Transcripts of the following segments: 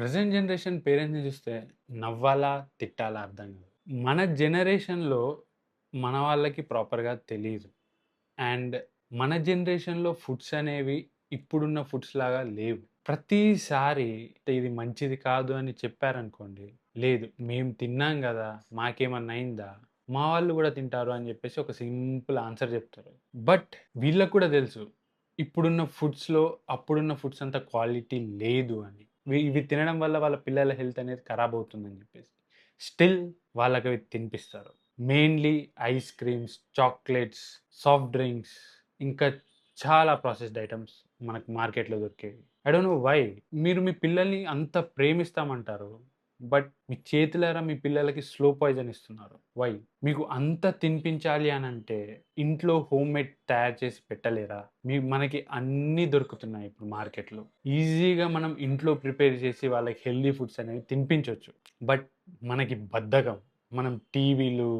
Present generation పేరెంట్స్‌ని చూస్తే నవ్వాలా? తిట్టాలా? అర్థం కాదు. మన జనరేషన్‌లో మన వాళ్ళకి ప్రాపర్‌గా తెలీదు. అండ్ మన జనరేషన్‌లో ఫుడ్స్ అనేవి ఇప్పుడున్న ఫుడ్స్ లాగా లేవు. ప్రతిసారి ఇది మంచిది కాదు అని చెప్పారనుకోండి, లేదు మేము తిన్నాం గదా! మాకేమన్నా అయిందా? మా వాళ్ళు గూడా తింటారు అని జెప్పేసి ఒక సింపుల్ ఆన్సర్ జెప్తారు. బట్ వీళ్ళకి కూడా తెలుసు. ఇప్పుడున్న ఫుడ్స్‌లో అప్పుడున్న ఫుడ్స్ అంత క్వాలిటీ లేదు అని. ఇవి తినడం వల్ల వాళ్ళ పిల్లల హెల్త్ అనేది ఖరాబ్ అవుతుందని జెప్పేసి. స్టిల్ వాళ్ళకవి తినిపిస్తారు. Mainly ice creams, chocolates, soft drinks ఇంకా చాలా ప్రాసెస్డ్ ఐటెమ్స్ మనకు మార్కెట్‌లో దొరికేవి. I don't know why. మీరు మీ పిల్లల్ని అంత ప్రేమిస్తామంటారు. బట్ మీ చేతులారా మీ పిల్లలకి స్లో పాయిజన్ ఇస్తున్నారు. వై? మీకు అంత తినిపించాలి అనంటే ఇంట్లో హోమ్‌మేడ్ తయారు చేసి పెట్టలేరా? మనకి అన్నీ దొరుకుతున్నాయి ఇప్పుడు మార్కెట్‌లో. ఈజీగా మనం ఇంట్లో ప్రిపేర్ చేసి వాళ్ళకి హెల్తీ ఫుడ్స్ అనేవి తినిపించొచ్చు. బట్ మనకి బద్ధకం. మనం టీవీలు,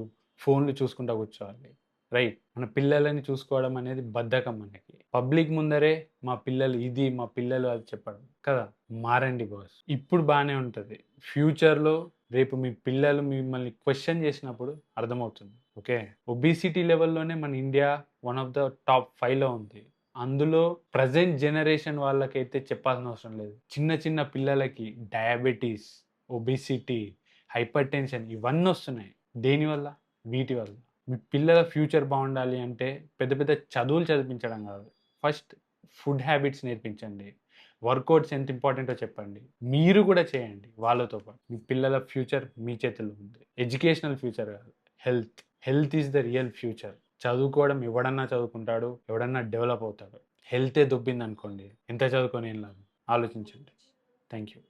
ఫోన్‌లు చూసుకుంటా కూర్చోవాలి. రైట్. మన పిల్లలని చూసుకోవడం అనేది బద్ధకం మనకి. పబ్లిక్ ముందరే మా పిల్లలు ఇది, మా పిల్లలు అది చెప్పడం. కదా! మారండి బాస్. ఇప్పుడు బానే ఉంటది. ఫ్యూచర్‌లో రేపు మీ పిల్లలు మిమ్మల్ని క్వెషన్ చేసినప్పుడు అర్థమవుతుంది. ఓకే. ఒబేసిటీ లెవెల్‌లోనే మన India one of the top 5లో ఉంది. అందులో ప్రెజెంట్ జనరేషన్ వాళ్ళకైతే చెప్పాల్సిన అవసరం లేదు. చిన్న చిన్న పిల్లలకి డయాబెటిస్, ఒబేసిటీ, హైపర్‌టెన్షన్ ఇవన్నొస్తున్నాయి. దేనివల్ల? వీటి వల్ల. మీ పిల్లల ఫ్యూచర్ బావుండాలి అంటే పెద్ద పెద్ద చదువులు చదివించడం గాదు. ఫస్ట్ ఫుడ్ హ్యాబిట్స్ నేర్పించండి. వర్కౌట్స్ ఎంత ఇంపార్టెంటో చెప్పండి. మీరు గూడా చేయండి వాళ్ళతో పాటు. మీ పిల్లల ఫ్యూచర్ మీ చేతుల్లో ఉంది. ఎడ్యుకేషనల్ ఫ్యూచర్ గాదు. Health. Health is the real future. చదువుకోవడం ఎవడన్నా చదువుకుంటాడు. ఎవడన్నా డెవలప్ అవుతాడు. హెల్తే దొబ్బిందనుకోండి ఎంత చదువుకొని ఏం లాభం? ఆలోచించండి. Thank you.